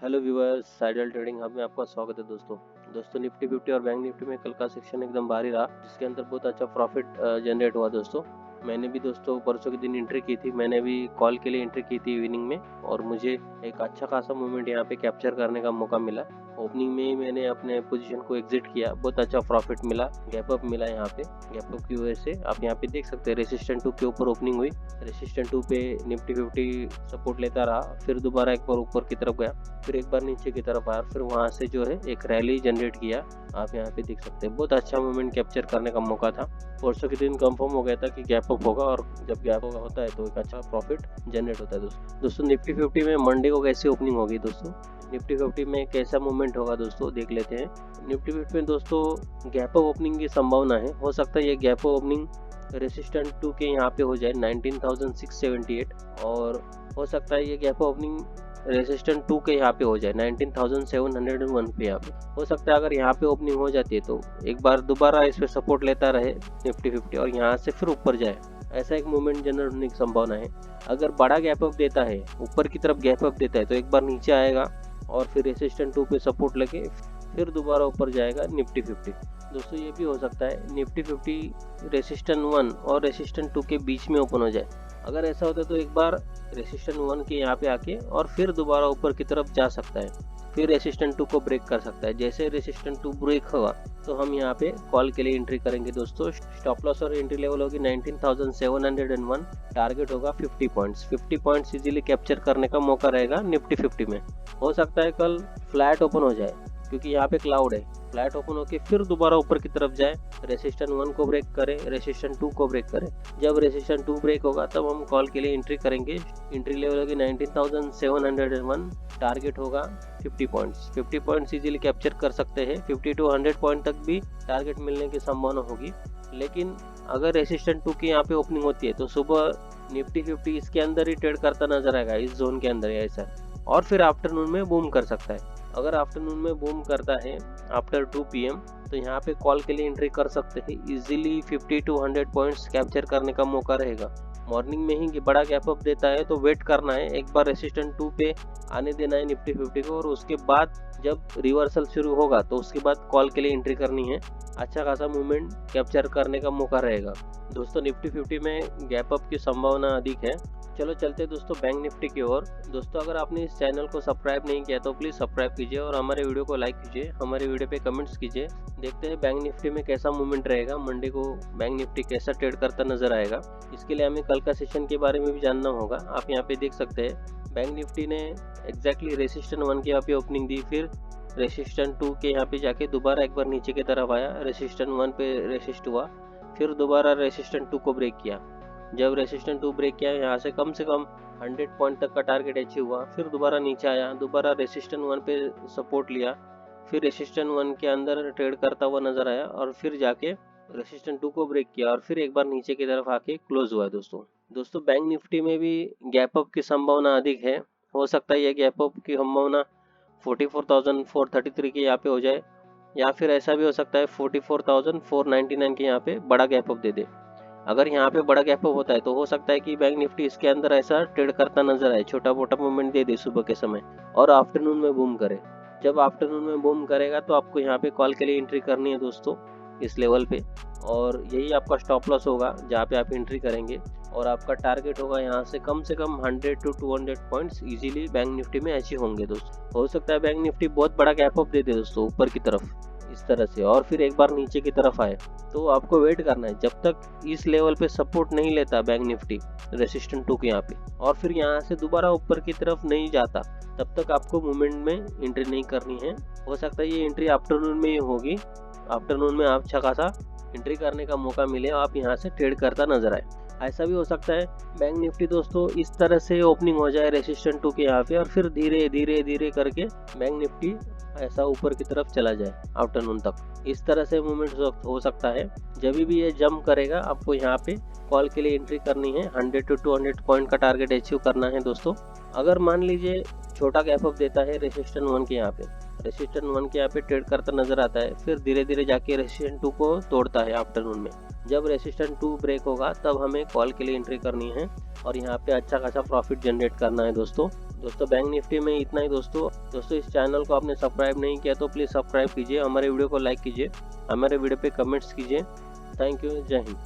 Hello viewers, साइडल trading hub में आपका स्वागत है दोस्तों निफ्टी 50 और बैंक निफ्टी में कल का सेक्शन एकदम भारी रहा, जिसके अंदर बहुत अच्छा प्रॉफिट जनरेट हुआ दोस्तों। मैंने भी दोस्तों परसों के दिन एंट्री की थी, मैंने भी कॉल के लिए एंट्री की थी इवनिंग में, और मुझे एक अच्छा खासा मूवमेंट यहाँ पे कैप्चर करने का मौका मिला। ओपनिंग में ही मैंने अपने पोजीशन को एग्जिट किया, बहुत अच्छा प्रॉफिट मिला, गैप अप मिला। यहाँ पे गैप अप की वजह से आप यहाँ पे देख सकते हैं रेसिस्टेंट 2 के ऊपर ओपनिंग हुई, रेसिस्टेंट 2 पे निफ्टी 50 सपोर्ट लेता रहा, फिर दोबारा एक बार ऊपर की तरफ गया, फिर एक बार नीचे की तरफ आया, फिर वहां से जो है एक रैली जनरेट किया। आप यहाँ पे देख सकते हैं बहुत अच्छा मूवमेंट कैप्चर करने का मौका था। परसों के दिन कंफर्म हो गया था कि गैप अप होगा, और जब गैप अप होता है तो एक अच्छा प्रॉफिट जनरेट होता है दोस्तों निफ्टी 50 में मंडे को कैसी ओपनिंग होगी दोस्तों, निफ्टी 50 में कैसा मूवमेंट होगा दोस्तों देख लेते हैं। निफ्टी 50 में दोस्तों गैप अप ओपनिंग की संभावना है, हो सकता है ये गैप अप ओपनिंग रेसिस्टेंट 2 के यहाँ पे हो जाए 19,678, और हो सकता है ये गैप अप ओपनिंग रेसिस्टेंट 2 के यहाँ पे हो जाए 19,701 पे। यहाँ पे हो सकता है अगर यहाँ पे ओपनिंग हो जाती है तो एक बार दोबारा इस पे सपोर्ट लेता रहे निफ्टी 50 और यहाँ से फिर ऊपर जाए, ऐसा एक मूवमेंट जनरेट होने की संभावना है। अगर बड़ा गैप अप देता है, ऊपर की तरफ गैप अप देता है, तो एक बार नीचे आएगा और फिर रेसिस्टेंट 2 पे सपोर्ट लेके फिर दोबारा ऊपर जाएगा निफ्टी 50। दोस्तों ये भी हो सकता है निफ्टी 50 रेसिस्टेंट 1 और रेसिस्टेंट 2 के बीच में ओपन हो जाए। अगर ऐसा होता है तो एक बार रेसिस्टेंट 1 के यहाँ पे आके और फिर दोबारा ऊपर की तरफ जा सकता है, फिर रेसिस्टेंट 2 को ब्रेक कर सकता है। जैसे रेसिस्टेंट 2 ब्रेक होगा तो हम यहाँ पे कॉल के लिए एंट्री करेंगे दोस्तों। स्टॉप लॉस और एंट्री लेवल होगी 19,701, टारगेट होगा 50 पॉइंट्स। 50 पॉइंट्स इजीली कैप्चर करने का मौका रहेगा निफ्टी 50 में। हो सकता है कल फ्लैट ओपन हो जाए, क्योंकि यहाँ पे क्लाउड है, फ्लैट ओपन होके फिर दोबारा ऊपर की तरफ जाए, रेसिस्टेंट 1 को ब्रेक करे, रेसिस्टेंट 2 को ब्रेक करे। जब रेसिस्टेंट 2 ब्रेक होगा तब हम कॉल के लिए एंट्री करेंगे। एंट्री लेवल होगी 19,701, टारगेट होगा 50 पॉइंट्स। 50 पॉइंट्स इजीली कैप्चर कर सकते हैं, 50 to 100 पॉइंट तक भी टारगेट मिलने की संभावना होगी। लेकिन अगर रेसिस्टेंट 2 की यहाँ पे ओपनिंग होती है तो सुबह निफ्टी 50 इसके अंदर ही ट्रेड करता नजर आएगा, इस जोन के अंदर ऐसा, और फिर आफ्टरनून में बूम कर सकता है। अगर आफ्टरनून में बूम करता है आफ्टर 2 PM तो यहाँ पे कॉल के लिए एंट्री कर सकते हैं, इजीली 50 to 100 पॉइंट्स कैप्चर करने का मौका रहेगा। मॉर्निंग में ही बड़ा गैप अप देता है तो वेट करना है, एक बार रेसिस्टेंट 2 पे आने देना है निफ्टी 50 को, और उसके बाद जब रिवर्सल शुरू होगा तो उसके बाद कॉल के लिए एंट्री करनी है। अच्छा खासा मूवमेंट कैप्चर करने का मौका रहेगा दोस्तों। निफ्टी 50 में गैप अप की संभावना अधिक है। चलो चलते हैं दोस्तों बैंक निफ्टी की ओर। दोस्तों अगर आपने इस चैनल को सब्सक्राइब नहीं किया तो प्लीज़ सब्सक्राइब कीजिए और हमारे वीडियो को लाइक कीजिए, हमारे वीडियो पे कमेंट्स कीजिए। देखते हैं बैंक निफ्टी में कैसा मूवमेंट रहेगा, मंडे को बैंक निफ्टी कैसा ट्रेड करता नजर आएगा। इसके लिए हमें कल का सेशन के बारे में भी जानना होगा। आप यहाँ पे देख सकते हैं बैंक निफ्टी ने एग्जैक्टली रेसिस्टेंट 1 के यहाँ पे ओपनिंग दी, फिर रेसिस्टेंट 2 के यहाँ पे जाके दोबारा एक बार नीचे की तरफ आया, रेसिस्टेंट 1 पे रेसिस्ट हुआ, फिर दोबारा रेसिस्टेंट 2 को ब्रेक किया। जब रेसिस्टेंट 2 ब्रेक किया यहाँ से कम 100 पॉइंट तक का टारगेट अचीव हुआ, फिर दोबारा नीचे आया, दोबारा रेसिस्टेंट 1 पे सपोर्ट लिया, फिर रेसिस्टेंट 1 के अंदर ट्रेड करता हुआ नजर आया, और फिर जाके रेसिस्टेंट 2 को ब्रेक किया और फिर एक बार नीचे की तरफ आके क्लोज हुआ दोस्तों बैंक निफ्टी में भी गैप अप की संभावना अधिक है। हो सकता है ये गैप अप की संभावना 44,433 के यहाँ पे हो जाए, या फिर ऐसा भी हो सकता है 44,499 के यहाँ पे बड़ा गैप अप दे दे। अगर यहाँ पे बड़ा गैप अप होता है तो हो सकता है कि बैंक निफ्टी इसके अंदर ऐसा ट्रेड करता नजर आए, छोटा मोटा मूवमेंट दे दे सुबह के समय और आफ्टरनून में बूम करे। जब आफ्टरनून में बूम करेगा तो आपको यहाँ पे कॉल के लिए एंट्री करनी है दोस्तों इस लेवल पे, और यही आपका स्टॉप लॉस होगा जहाँ पे आप एंट्री करेंगे, और आपका टारगेट होगा यहाँ से कम 100 to 200 points easily bank Nifty में अचीव होंगे दोस्तों। हो सकता है बैंक निफ्टी बहुत बड़ा गैप अप दे दे दोस्तों ऊपर की तरफ इस तरह से, और फिर एक बार नीचे की तरफ आए, तो आपको वेट करना है जब तक इस लेवल पे सपोर्ट नहीं लेता बैंक निफ्टी रेसिस्टेंट 2 के यहाँ पे, और फिर यहाँ से दोबारा ऊपर की तरफ नहीं जाता, तब तक आपको मूवमेंट में एंट्री नहीं करनी है। हो सकता है ये एंट्री आफ्टरनून में ही होगी, आफ्टरनून में आप अच्छा खासा एंट्री करने का मौका मिले और आप यहाँ से ट्रेड करता नजर आए। ऐसा भी हो सकता है बैंक निफ्टी दोस्तों इस तरह से ओपनिंग हो जाए रेसिस्टेंट 2 के यहाँ पे, और फिर धीरे धीरे धीरे करके बैंक निफ्टी ऐसा ऊपर की तरफ चला जाए आफ्टरनून तक। इस तरह से मूवमेंट हो सकता है। जब भी ये जंप करेगा आपको यहाँ पे कॉल के लिए एंट्री करनी है, 100 to 200 पॉइंट का टारगेट अचीव करना है दोस्तों। अगर मान लीजिए छोटा गैप अप देता है रेसिस्टेंट 1 के यहाँ पे, रेसिस्टेंट 1 के यहाँ पे ट्रेड करता नजर आता है, फिर धीरे धीरे जाके रेसिस्टेंट 2 को तोड़ता है आफ्टरनून में। जब रेसिस्टेंट 2 ब्रेक होगा तब हमें कॉल के लिए एंट्री करनी है और यहाँ पे अच्छा खासा प्रॉफिट जनरेट करना है दोस्तों। दोस्तों बैंक निफ्टी में इतना ही दोस्तों इस चैनल को आपने सब्सक्राइब नहीं किया तो प्लीज़ सब्सक्राइब कीजिए, हमारे वीडियो को लाइक कीजिए, हमारे वीडियो पे कमेंट्स कीजिए। थैंक यू, जय हिंद।